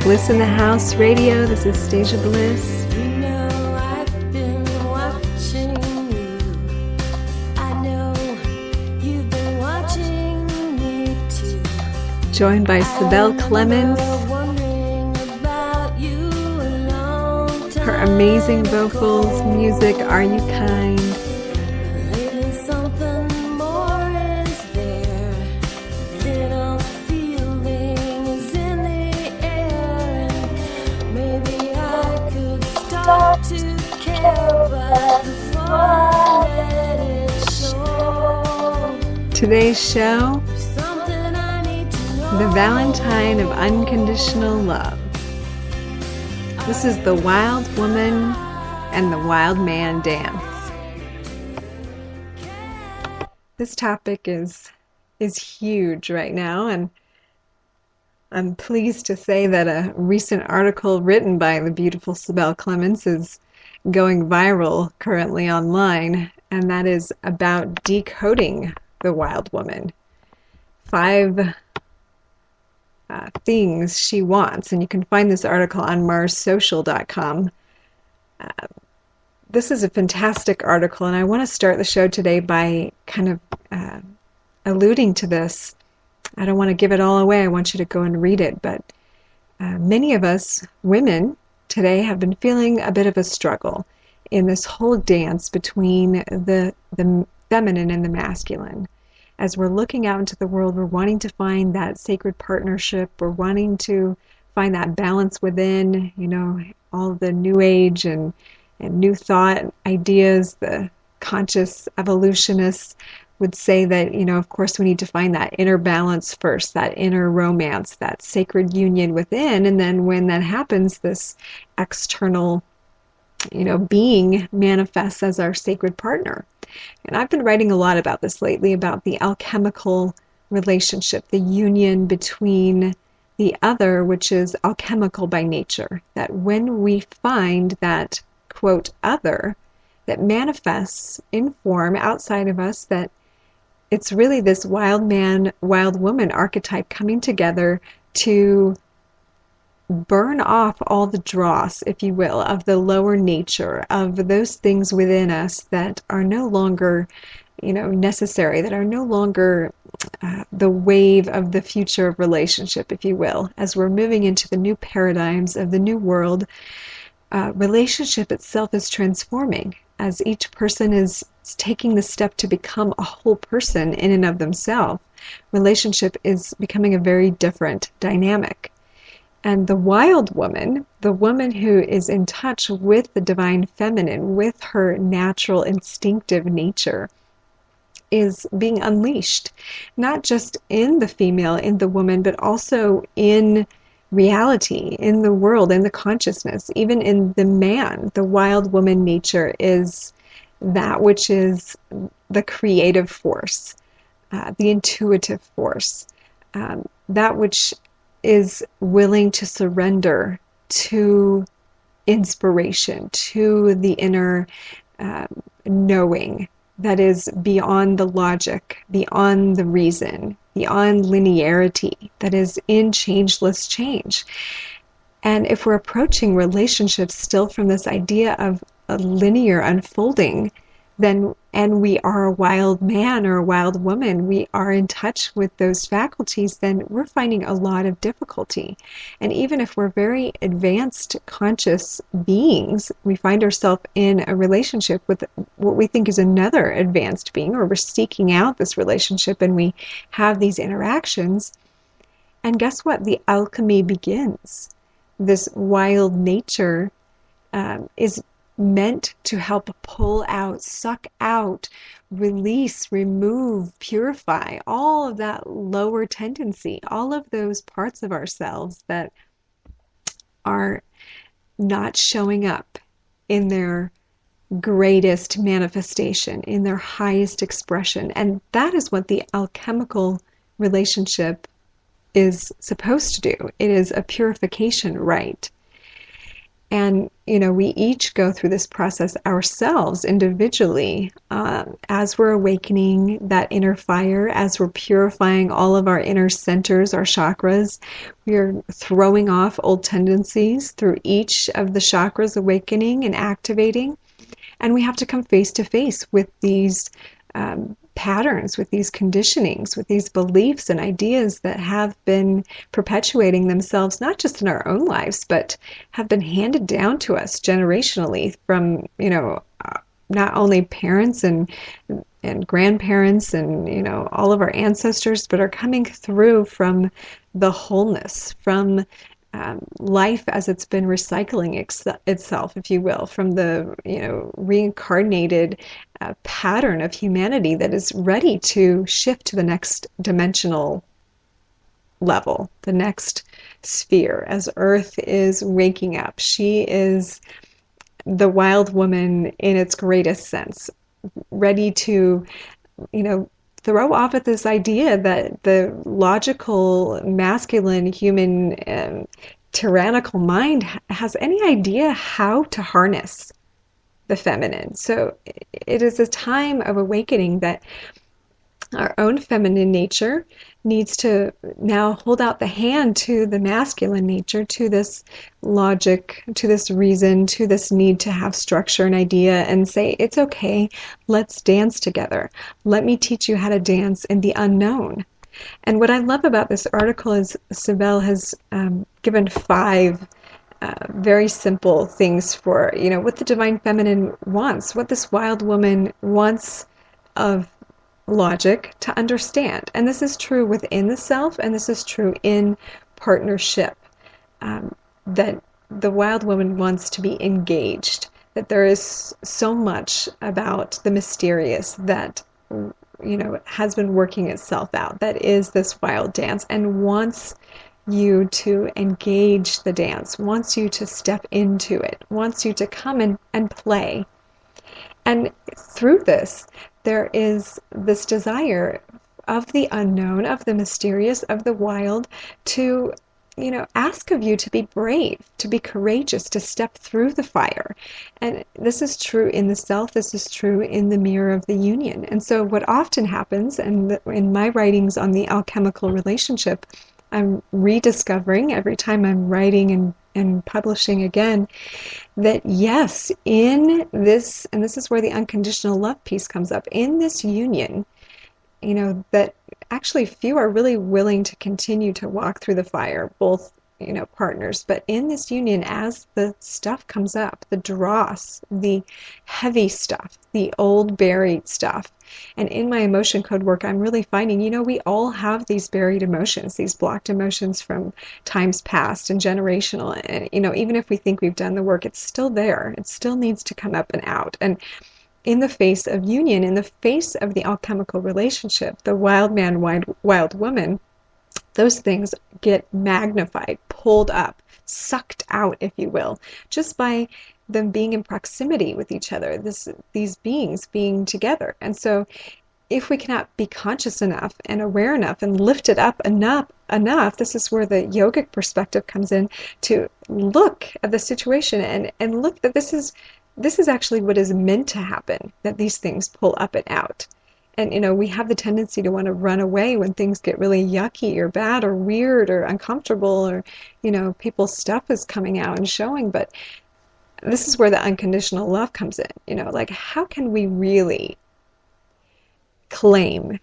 Bliss in the House Radio. This is Stasia Bliss. You know I've been watching you. I know you've been watching me too. Joined by Sibel Clemens. Her amazing vocals, music, Are You Kind? Today's show, the Valentine of Unconditional Love. This is the wild woman and the wild man dance. This topic is huge right now, and I'm pleased to say that a recent article written by the beautiful Sibel Clemens is going viral currently online, and that is about decoding the wild woman. 5 things she wants, and you can find this article on marssocial.com. This is a fantastic article, and I want to start the show today by kind of alluding to this. I don't want to give it all away. I want you to go and read it, but many of us women today have been feeling a bit of a struggle in this whole dance between the feminine and the masculine. As we're looking out into the world, we're wanting to find that sacred partnership. We're wanting to find that balance within, all the new age and new thought ideas. The conscious evolutionists would say that, of course, we need to find that inner balance first, that inner romance, that sacred union within. And then when that happens, this external, being manifests as our sacred partner. And I've been writing a lot about this lately, about the alchemical relationship, the union between the other, which is alchemical by nature. That when we find that, quote, other, that manifests in form outside of us, that it's really this wild man, wild woman archetype coming together to burn off all the dross, if you will, of the lower nature, of those things within us that are no longer, necessary, that are no longer the wave of the future of relationship, if you will. As we're moving into the new paradigms of the new world, relationship itself is transforming. As each person is taking the step to become a whole person in and of themselves, relationship is becoming a very different dynamic. And the wild woman, the woman who is in touch with the divine feminine, with her natural instinctive nature, is being unleashed, not just in the female, in the woman, but also in reality, in the world, in the consciousness, even in the man. The wild woman nature is that which is the creative force, the intuitive force, that which is willing to surrender to inspiration, to the inner knowing that is beyond the logic, beyond the reason, beyond linearity, that is in changeless change. And if we're approaching relationships still from this idea of a linear unfolding, then, and we are a wild man or a wild woman, we are in touch with those faculties, then we're finding a lot of difficulty. And even if we're very advanced conscious beings, we find ourselves in a relationship with what we think is another advanced being, or we're seeking out this relationship and we have these interactions. And guess what? The alchemy begins. This wild nature is meant to help pull out, suck out, release, remove, purify all of that lower tendency, all of those parts of ourselves that are not showing up in their greatest manifestation, in their highest expression. And that is what the alchemical relationship is supposed to do. It is a purification rite. And, we each go through this process ourselves individually as we're awakening that inner fire, as we're purifying all of our inner centers, our chakras. We're throwing off old tendencies through each of the chakras awakening and activating. And we have to come face to face with these patterns, with these conditionings, with these beliefs and ideas that have been perpetuating themselves, not just in our own lives, but have been handed down to us generationally from, not only parents and grandparents and, all of our ancestors, but are coming through from the wholeness, from life as it's been recycling itself, if you will, from the reincarnated pattern of humanity that is ready to shift to the next dimensional level, the next sphere. As Earth is waking up, she is the wild woman in its greatest sense, ready to, throw off at this idea that the logical, masculine, human, tyrannical mind has any idea how to harness the feminine. So it is a time of awakening that our own feminine nature needs to now hold out the hand to the masculine nature, to this logic, to this reason, to this need to have structure and idea, and say, it's okay, let's dance together. Let me teach you how to dance in the unknown. And what I love about this article is Sibel has given 5 very simple things for, what the divine feminine wants, what this wild woman wants of logic to understand. And this is true within the self, and this is true in partnership, that the wild woman wants to be engaged, that there is so much about the mysterious that has been working itself out, that is this wild dance, and wants you to engage the dance, wants you to step into it, wants you to come and play. And through this, there is this desire of the unknown, of the mysterious, of the wild, to, ask of you to be brave, to be courageous, to step through the fire. And this is true in the self, this is true in the mirror of the union. And so what often happens, and in my writings on the alchemical relationship, I'm rediscovering every time I'm writing and publishing again, that yes, in this, and this is where the unconditional love piece comes up, in this union, that actually few are really willing to continue to walk through the fire, both, partners, but in this union, as the stuff comes up, the dross, the heavy stuff, the old buried stuff, and in my emotion code work, I'm really finding, we all have these buried emotions, these blocked emotions from times past and generational. And, even if we think we've done the work, it's still there. It still needs to come up and out. And in the face of union, in the face of the alchemical relationship, the wild man, wild woman, those things get magnified, pulled up, sucked out, if you will, just by them being in proximity with each other, these beings being together. And so if we cannot be conscious enough and aware enough and lift it up enough, this is where the yogic perspective comes in, to look at the situation and look that this is actually what is meant to happen, that these things pull up and out. And, we have the tendency to want to run away when things get really yucky or bad or weird or uncomfortable, or, people's stuff is coming out and showing. But this is where the unconditional love comes in. Like, how can we really claim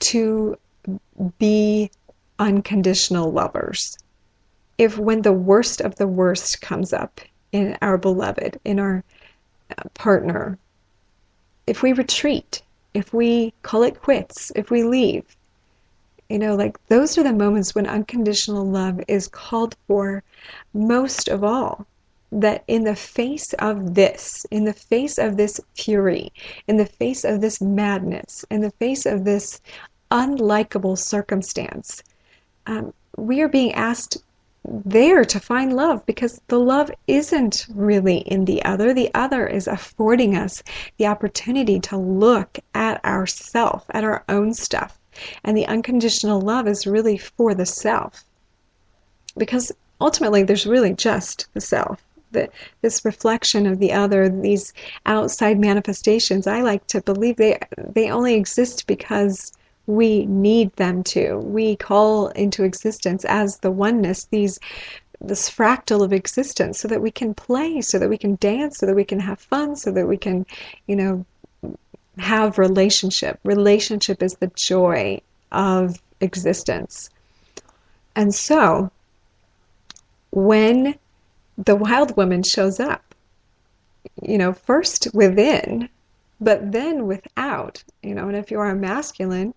to be unconditional lovers if when the worst of the worst comes up in our beloved, in our partner, if we retreat, if we call it quits, if we leave, those are the moments when unconditional love is called for most of all. That in the face of this, in the face of this fury, in the face of this madness, in the face of this unlikable circumstance, we are being asked there to find love, because the love isn't really in the other. The other is affording us the opportunity to look at ourself, at our own stuff. And the unconditional love is really for the self. Because ultimately there's really just the self. this reflection of the other, these outside manifestations, I like to believe they only exist because we need them to. We call into existence as the oneness this fractal of existence so that we can play, so that we can dance, so that we can have fun, so that we can, have relationship. Relationship is the joy of existence. And so, when the wild woman shows up, first within, but then without, and if you are a masculine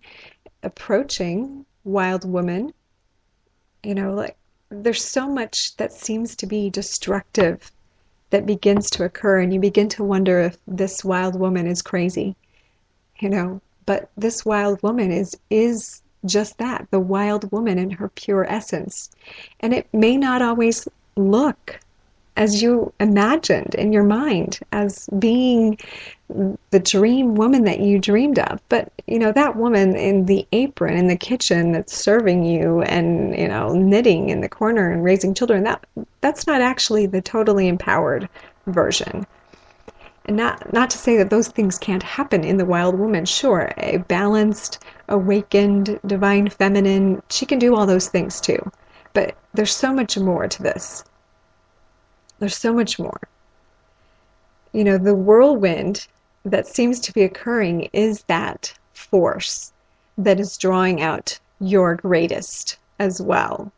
approaching wild woman, like there's so much that seems to be destructive that begins to occur, and you begin to wonder if this wild woman is crazy, but this wild woman is just that, the wild woman in her pure essence. And it may not always look as you imagined in your mind as being the dream woman that you dreamed of. But, that woman in the apron in the kitchen that's serving you and, knitting in the corner and raising children, that's not actually the totally empowered version. And not to say that those things can't happen in the wild woman. Sure, a balanced, awakened, divine feminine, she can do all those things too. But there's so much more to this. There's so much more. The whirlwind that seems to be occurring is that force that is drawing out your greatest as well.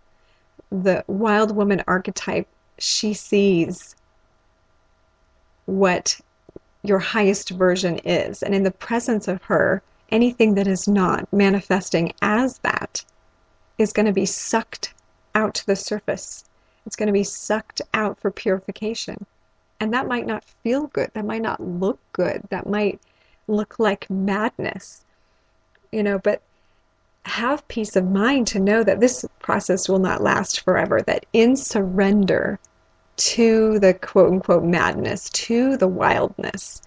The wild woman archetype, she sees what your highest version is. And in the presence of her, anything that is not manifesting as that is going to be sucked out to the surface. It's going to be sucked out for purification. And that might not feel good. That might not look good. That might look like madness. But have peace of mind to know that this process will not last forever. That in surrender to the quote-unquote madness, to the wildness,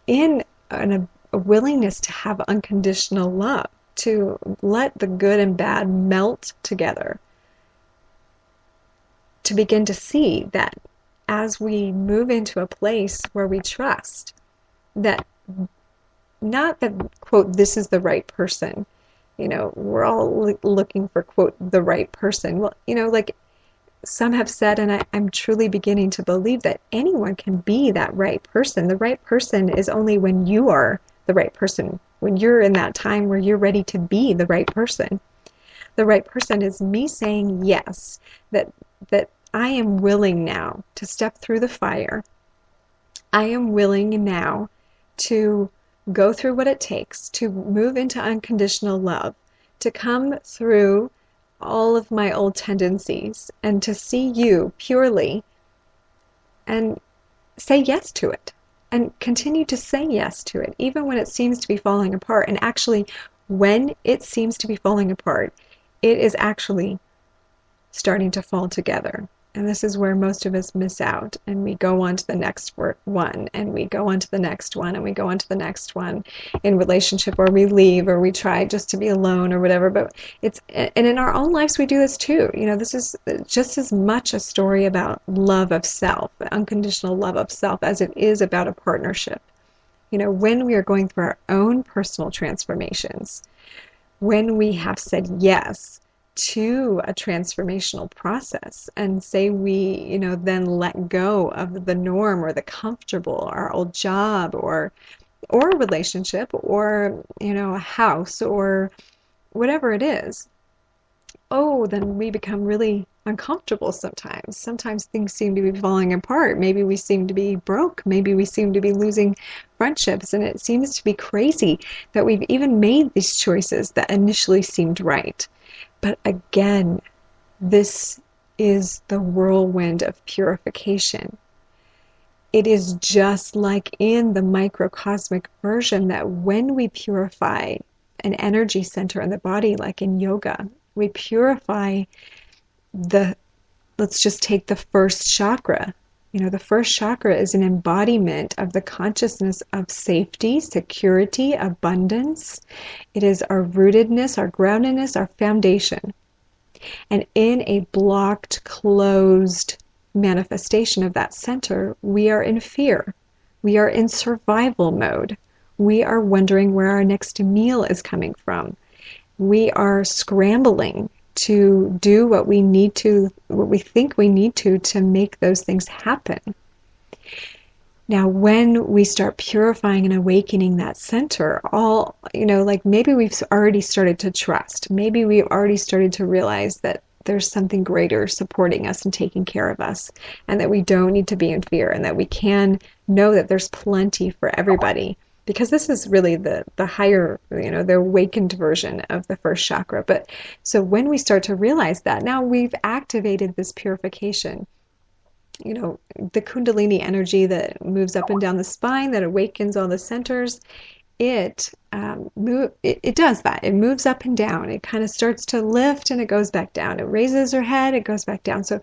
in a willingness to have unconditional love, to let the good and bad melt together, to begin to see that as we move into a place where we trust that, not that, quote, this is the right person, we're all looking for, quote, the right person. Well, like some have said, and I'm truly beginning to believe that anyone can be that right person. The right person is only when you are the right person, when you're in that time where you're ready to be the right person. The right person is me saying yes, that I am willing now to step through the fire. I am willing now to go through what it takes to move into unconditional love, to come through all of my old tendencies and to see you purely and say yes to it and continue to say yes to it, even when it seems to be falling apart. And actually, when it seems to be falling apart, it is actually starting to fall together. And this is where most of us miss out, and we go on to the next one, and we go on to the next one, and we go on to the next one in relationship, or we leave, or we try just to be alone, or whatever. But and in our own lives, we do this too. This is just as much a story about love of self, unconditional love of self, as it is about a partnership. When we are going through our own personal transformations, when we have said yes to a transformational process, and say we, then let go of the norm or the comfortable, our old job or a relationship or, a house or whatever it is, then we become really uncomfortable sometimes. Sometimes things seem to be falling apart. Maybe we seem to be broke. Maybe we seem to be losing friendships. And it seems to be crazy that we've even made these choices that initially seemed right. But again, this is the whirlwind of purification. It is just like in the microcosmic version that when we purify an energy center in the body, like in yoga, we purify let's just take the first chakra. The first chakra is an embodiment of the consciousness of safety, security, abundance. It is our rootedness, our groundedness, our foundation. And in a blocked, closed manifestation of that center, we are in fear. We are in survival mode. We are wondering where our next meal is coming from. We are scrambling to do what we need to, what we think we need to make those things happen. Now, when we start purifying and awakening that center, like maybe we've already started to trust. Maybe we've already started to realize that there's something greater supporting us and taking care of us, and that we don't need to be in fear, and that we can know that there's plenty for everybody. Because this is really the higher, the awakened version of the first chakra. But so when we start to realize that, now we've activated this purification. The Kundalini energy that moves up and down the spine, that awakens all the centers, it does that. It moves up and down. It kind of starts to lift and it goes back down. It raises her head, it goes back down. So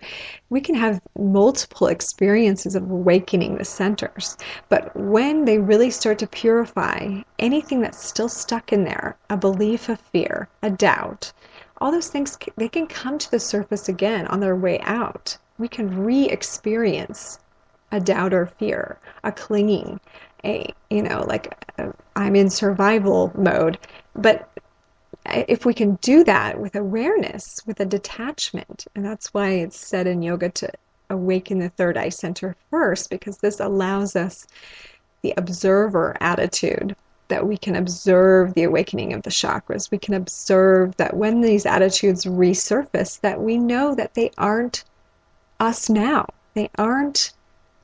we can have multiple experiences of awakening the centers. But when they really start to purify anything that's still stuck in there, a belief of fear, a doubt, all those things, they can come to the surface again on their way out. We can re-experience a doubt or fear, a clinging, I'm in survival mode. But if we can do that with awareness, with a detachment, and that's why it's said in yoga to awaken the third eye center first, because this allows us the observer attitude, that we can observe the awakening of the chakras. We can observe that when these attitudes resurface, that we know that they aren't us now. They aren't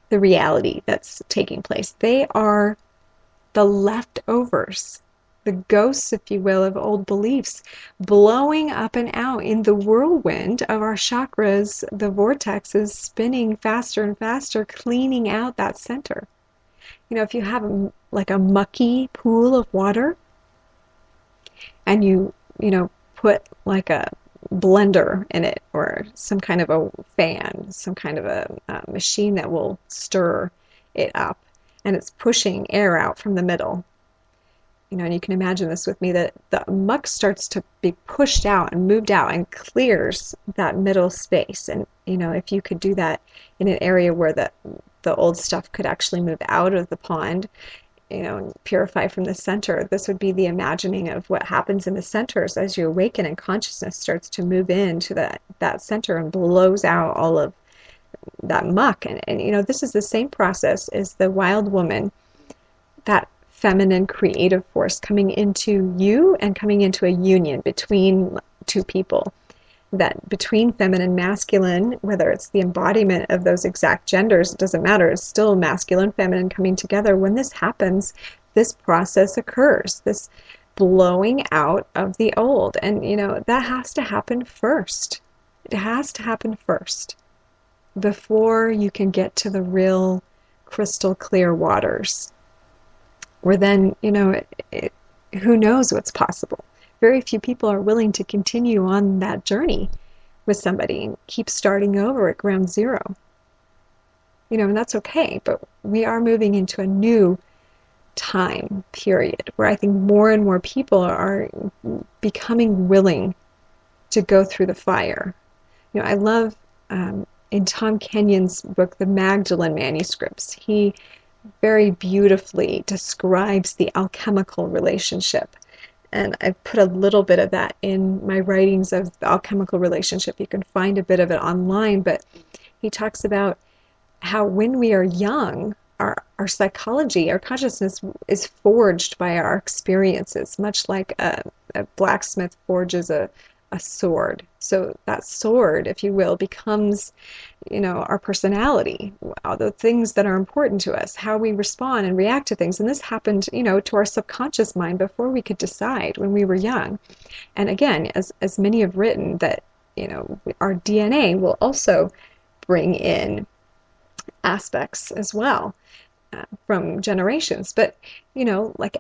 the reality that's taking place. They are the leftovers, the ghosts, if you will, of old beliefs blowing up and out in the whirlwind of our chakras. The vortex is spinning faster and faster, cleaning out that center. If you have a mucky pool of water, and you put like a blender in it, or some kind of a fan, some kind of a machine that will stir it up, and it's pushing air out from the middle. And you can imagine this with me, that the muck starts to be pushed out and moved out and clears that middle space. And if you could do that in an area where the old stuff could actually move out of the pond, and purify from the center, this would be the imagining of what happens in the centers as you awaken and consciousness starts to move into that center and blows out all of that muck. And this is the same process as the wild woman, that feminine creative force coming into you and coming into a union between two people. That between feminine, masculine, whether it's the embodiment of those exact genders, it doesn't matter, it's still masculine, feminine coming together. When this happens, this process occurs, this blowing out of the old. And that has to happen first. It has to happen first before you can get to the real crystal clear waters, where then who knows what's possible. Very few people are willing to continue on that journey with somebody and keep starting over at ground zero. And that's okay, but we are moving into a new time period where I think more and more people are becoming willing to go through the fire. I love in Tom Kenyon's book, The Magdalene Manuscripts, he very beautifully describes the alchemical relationship. And I've put a little bit of that in my writings of the alchemical relationship. You can find a bit of it online, but he talks about how when we are young, our psychology, our consciousness is forged by our experiences, much like a blacksmith forges a sword. So that sword, if you will, becomes, our personality, the things that are important to us, how we respond and react to things. And this happened, to our subconscious mind before we could decide when we were young. And again, as many have written, that, our DNA will also bring in aspects as well. From generations. But,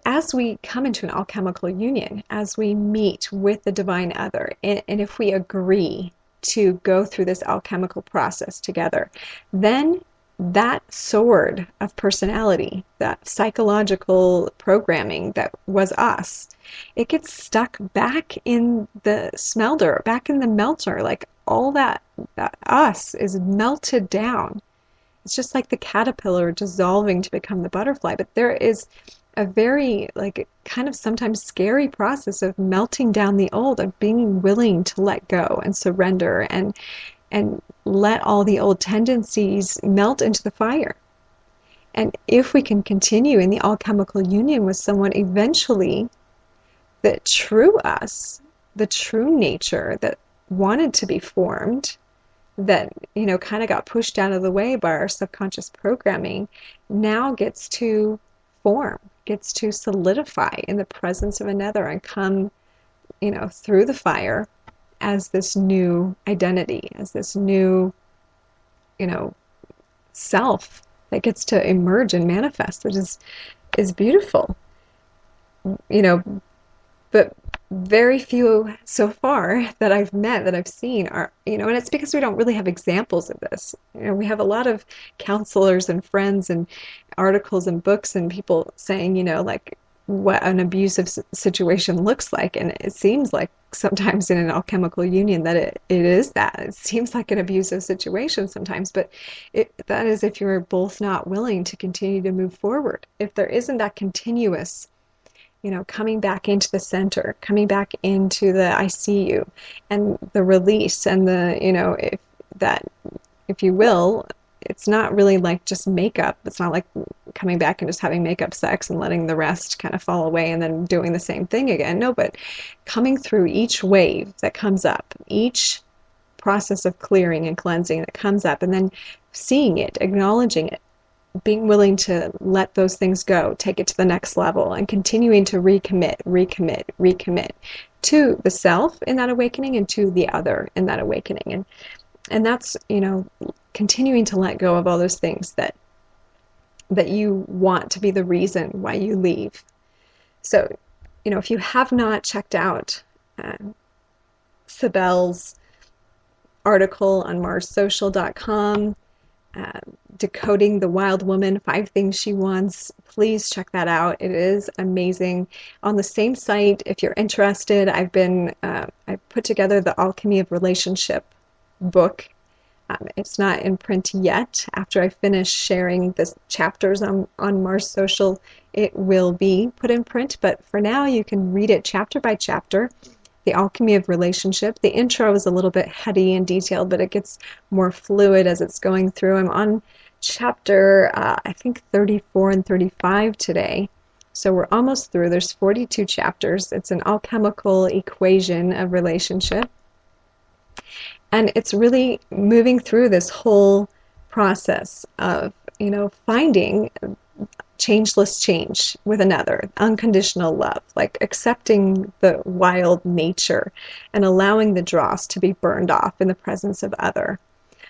as we come into an alchemical union, as we meet with the divine other, and if we agree to go through this alchemical process together, then that sword of personality, that psychological programming that was us, it gets stuck back in the smelter, back in the melter. Like all that us is melted down. It's just like the caterpillar dissolving to become the butterfly. But there is a very, like, kind of sometimes scary process of melting down the old, of being willing to let go and surrender and let all the old tendencies melt into the fire. And if we can continue in the alchemical union with someone, eventually the true us, the true nature that wanted to be formed, that, kind of got pushed out of the way by our subconscious programming, now gets to form, gets to solidify in the presence of another and come, through the fire as this new identity, as this new, self that gets to emerge and manifest, that is beautiful. But very few so far that I've met, that I've seen, are, and it's because we don't really have examples of this. We have a lot of counselors and friends and articles and books and people saying, like, what an abusive situation looks like. And it seems like sometimes in an alchemical union that it is that. It seems like an abusive situation sometimes, but that is if you're both not willing to continue to move forward. If there isn't that continuous, coming back into the center, coming back into the I see you, and the release, and the, if you will, it's not really like just makeup. It's not like coming back and just having makeup sex and letting the rest kind of fall away and then doing the same thing again. No, but coming through each wave that comes up, each process of clearing and cleansing that comes up, and then seeing it, acknowledging it, being willing to let those things go, take it to the next level, and continuing to recommit to the self in that awakening and to the other in that awakening. And that's, continuing to let go of all those things that you want to be the reason why you leave. So, if you have not checked out Sibel's article on marssocial.com, Decoding the Wild Woman, 5 Things She Wants, please check that out. It is amazing. On the same site, if you're interested, I put together the Alchemy of Relationship book. It's not in print yet. After I finish sharing the chapters on Mars Social, it will be put in print. But for now, you can read it chapter by chapter. The Alchemy of Relationship. The intro is a little bit heady and detailed, but it gets more fluid as it's going through. I'm on chapter, I think 34 and 35 today. So we're almost through. There's 42 chapters. It's an alchemical equation of relationship. And it's really moving through this whole process of, finding changeless change with another, unconditional love, like accepting the wild nature and allowing the dross to be burned off in the presence of other.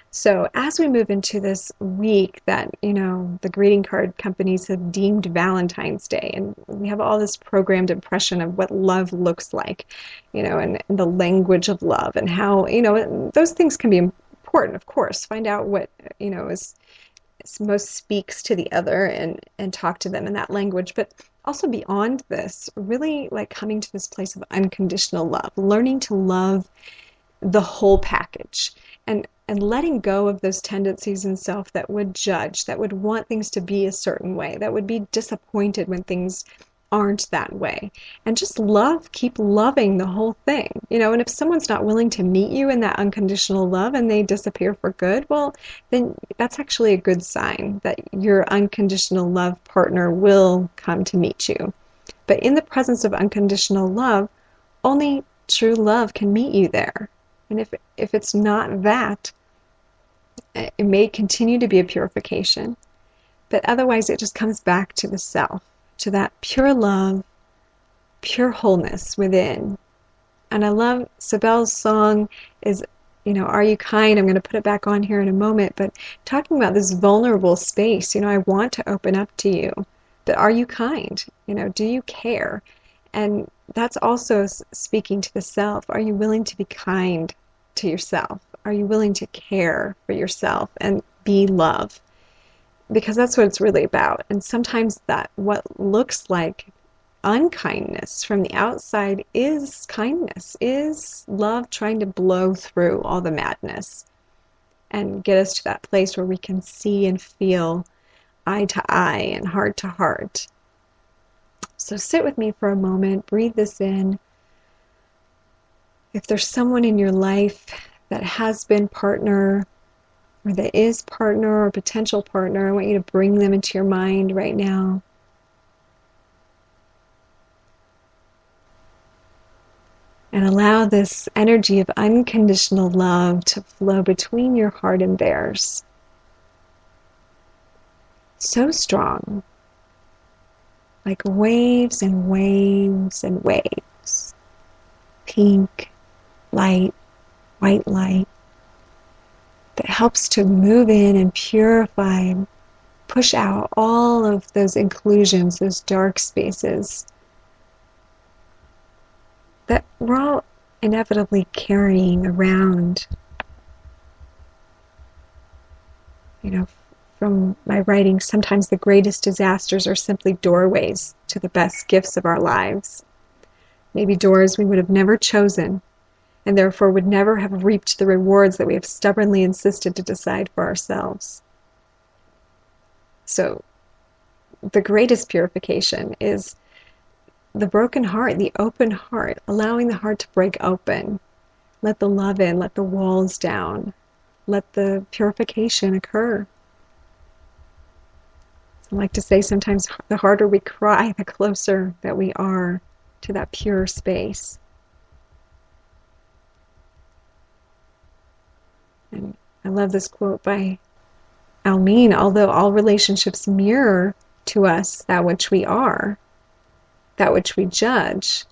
So as we move into this week that, the greeting card companies have deemed Valentine's Day, and we have all this programmed impression of what love looks like, and the language of love, and how, those things can be important, of course. Find out what, is most speaks to the other, and talk to them in that language. But also beyond this, really like coming to this place of unconditional love, learning to love the whole package, and letting go of those tendencies in self that would judge, that would want things to be a certain way, that would be disappointed when things aren't that way. And just keep loving the whole thing. And if someone's not willing to meet you in that unconditional love and they disappear for good, well, then that's actually a good sign that your unconditional love partner will come to meet you. But in the presence of unconditional love, only true love can meet you there. And if it's not that, it may continue to be a purification, but otherwise it just comes back to the self, to that pure love, pure wholeness within. And I love Sibel's song is, Are You Kind? I'm going to put it back on here in a moment, but talking about this vulnerable space, I want to open up to you, but are you kind? Do you care? And that's also speaking to the self. Are you willing to be kind to yourself? Are you willing to care for yourself and be love? because that's what it's really about. And sometimes that what looks like unkindness from the outside is kindness, is love trying to blow through all the madness and get us to that place where we can see and feel eye to eye and heart to heart. So sit with me for a moment, breathe this in. If there's someone in your life that has been partner or that is partner or potential partner, I want you to bring them into your mind right now. And allow this energy of unconditional love to flow between your heart and theirs. So strong, like waves and waves and waves. Pink light, white light, that helps to move in and purify, push out all of those inclusions, those dark spaces that we're all inevitably carrying around. You know, from my writing, sometimes the greatest disasters are simply doorways to the best gifts of our lives. Maybe doors we would have never chosen, and therefore would never have reaped the rewards that we have stubbornly insisted to decide for ourselves. So, the greatest purification is the broken heart, the open heart, allowing the heart to break open. Let the love in, let the walls down, let the purification occur. I like to say sometimes the harder we cry, the closer that we are to that pure space. And I love this quote by Almin, although all relationships mirror to us that which we are, that which we judge,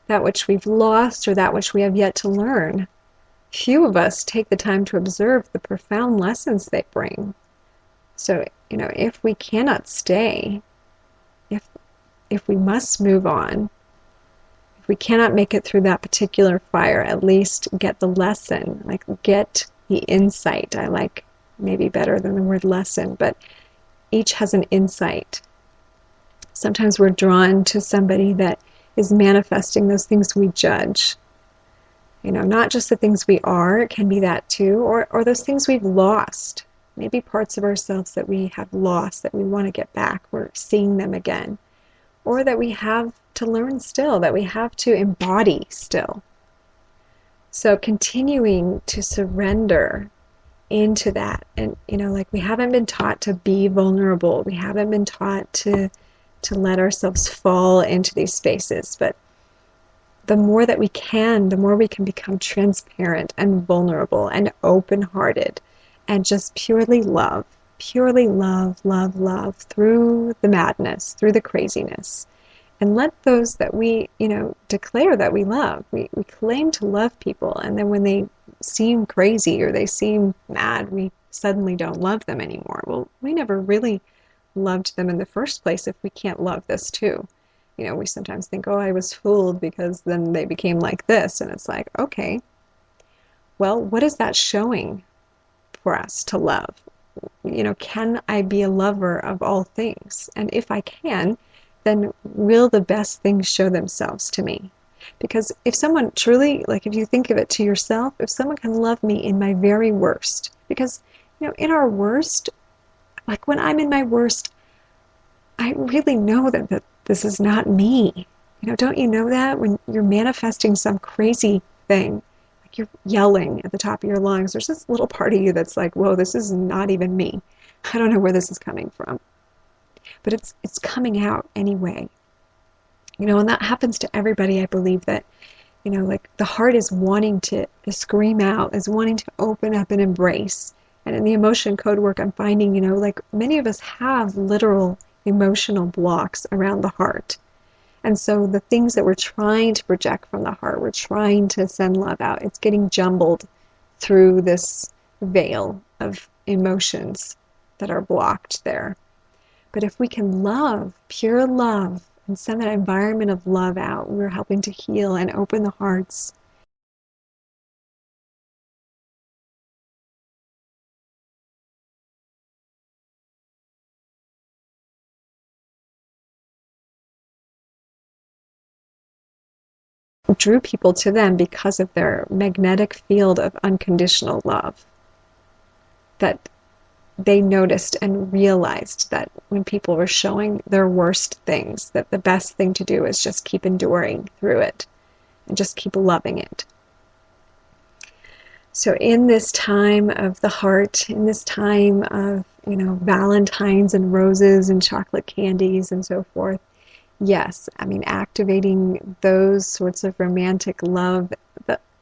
that which we've lost, or that which we have yet to learn, few of us take the time to observe the profound lessons they bring. So, if we cannot stay, if we must move on, if we cannot make it through that particular fire, at least get the lesson, like get the insight. I like maybe better than the word lesson, but each has an insight. Sometimes we're drawn to somebody that is manifesting those things we judge. Not just the things we are, it can be that too, or those things we've lost. Maybe parts of ourselves that we have lost that we want to get back. We're seeing them again. Or that we have to learn still, that we have to embody still. So continuing to surrender into that. And, we haven't been taught to be vulnerable. We haven't been taught to let ourselves fall into these spaces. But the more that we can, the more we can become transparent and vulnerable and open-hearted and just purely love, love, love through the madness, through the craziness. And let those that we, declare that we love, we claim to love people, and then when they seem crazy or they seem mad, we suddenly don't love them anymore. Well, we never really loved them in the first place if we can't love this too. We sometimes think, oh, I was fooled because then they became like this. And it's like, okay, well, what is that showing for us to love? Can I be a lover of all things? And if I can, then will the best things show themselves to me? Because if someone truly, if you think of it to yourself, if someone can love me in my very worst, because, in our worst, when I'm in my worst, I really know that this is not me. Don't you know that when you're manifesting some crazy thing, like you're yelling at the top of your lungs, there's this little part of you that's like, whoa, this is not even me. I don't know where this is coming from. But it's coming out anyway. And that happens to everybody. I believe that, the heart is wanting to scream out, is wanting to open up and embrace. And in the emotion code work, I'm finding, many of us have literal emotional blocks around the heart. And so the things that we're trying to project from the heart, we're trying to send love out, it's getting jumbled through this veil of emotions that are blocked there. But if we can love, pure love, and send that environment of love out, we're helping to heal and open the hearts drew people to them because of their magnetic field of unconditional love. That they noticed and realized that when people were showing their worst things, that the best thing to do is just keep enduring through it and just keep loving it. So in this time of the heart, in this time of, Valentines and roses and chocolate candies and so forth, yes, activating those sorts of romantic love,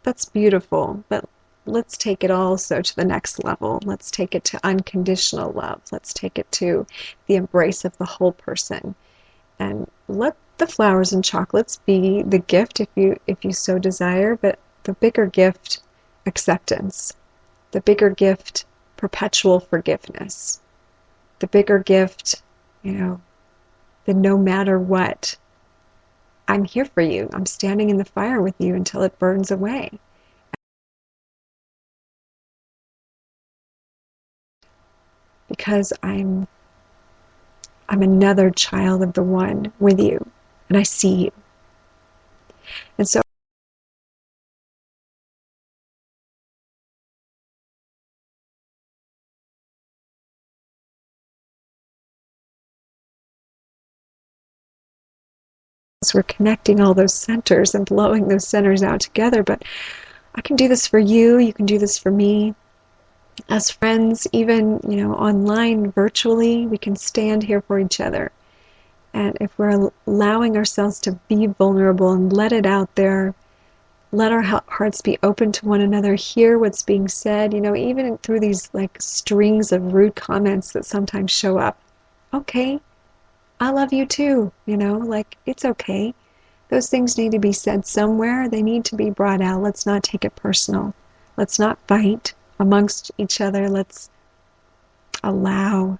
that's beautiful, but let's take it also to the next level. Let's take it to unconditional love. Let's take it to the embrace of the whole person. And let the flowers and chocolates be the gift if you so desire, but the bigger gift, acceptance. The bigger gift, perpetual forgiveness. The bigger gift, the no matter what, I'm here for you. I'm standing in the fire with you until it burns away. Because I'm another child of the one with you, and I see you. And so we're connecting all those centers and blowing those centers out together, but I can do this for you, you can do this for me. As friends, even, online, virtually, we can stand here for each other. And if we're allowing ourselves to be vulnerable and let it out there, let our hearts be open to one another, hear what's being said, even through these strings of rude comments that sometimes show up. Okay, I love you too, it's okay. Those things need to be said somewhere. They need to be brought out. Let's not take it personal. Let's not fight amongst each other. Let's allow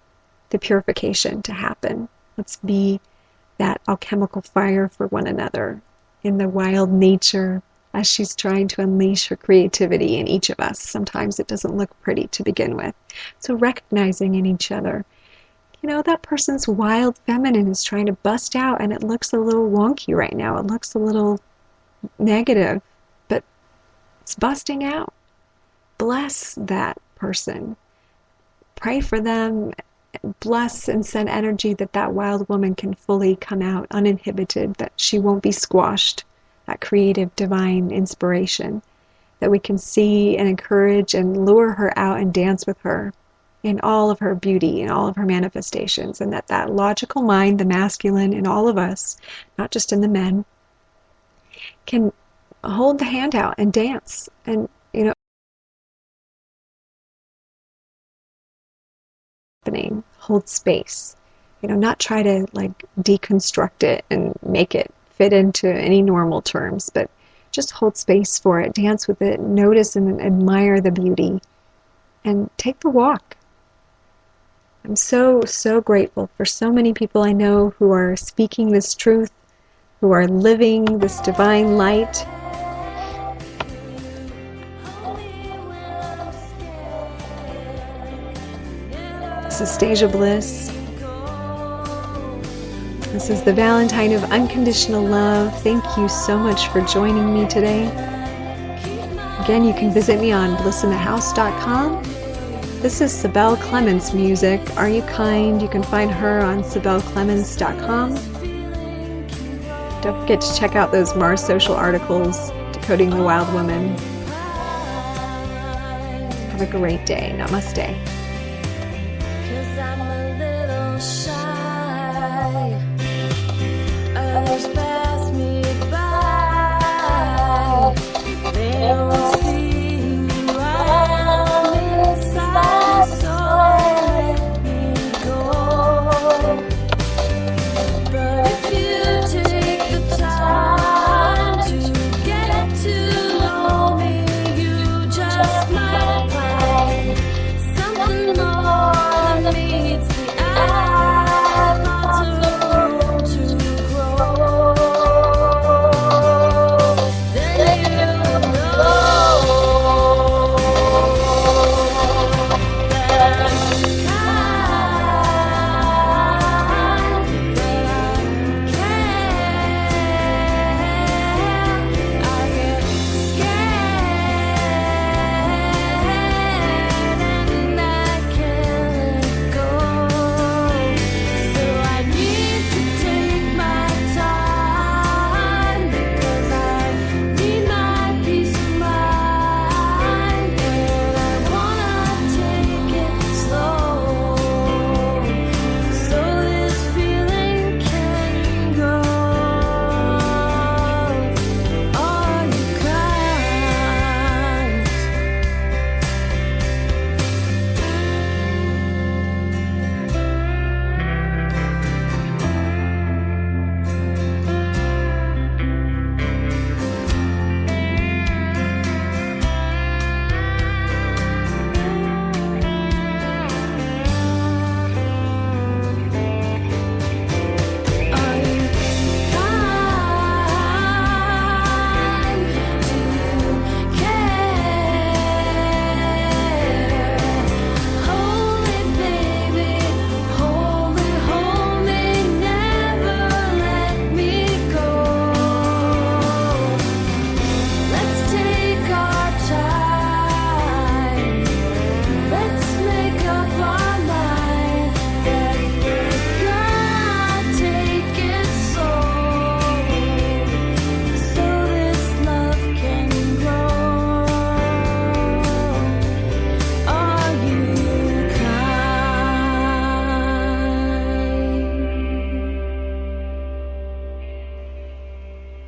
the purification to happen. Let's be that alchemical fire for one another in the wild nature as she's trying to unleash her creativity in each of us. Sometimes it doesn't look pretty to begin with. So recognizing in each other, that person's wild feminine is trying to bust out and it looks a little wonky right now. It looks a little negative, but it's busting out. Bless that person. Pray for them. Bless and send energy that wild woman can fully come out uninhibited, that she won't be squashed, that creative divine inspiration, that we can see and encourage and lure her out and dance with her in all of her beauty and all of her manifestations, and that logical mind, the masculine in all of us, not just in the men, can hold the hand out and dance and, hold space, not try to deconstruct it and make it fit into any normal terms, but just hold space for it, dance with it, notice and admire the beauty, and take the walk. I'm so, so grateful for so many people I know who are speaking this truth, who are living this divine light. This is Stasia Bliss. This is the Valentine of Unconditional Love. Thank you so much for joining me today. Again, you can visit me on blissinthehouse.com. This is Sibel Clements music. Are You Kind? You can find her on sibelclements.com. Don't forget to check out those Mars Social articles, Decoding the Wild Woman. Have a great day. Namaste. 'Cause I'm a little shy. Others pass me by. They don't see who I am inside, so they let me go. But if you take the time to get to know me, you just might find something more than meets the eye. Lots of room to grow.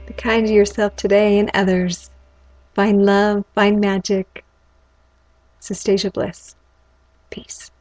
Be kind to yourself today and others. Find love, find magic. Sustasia Bliss. Peace.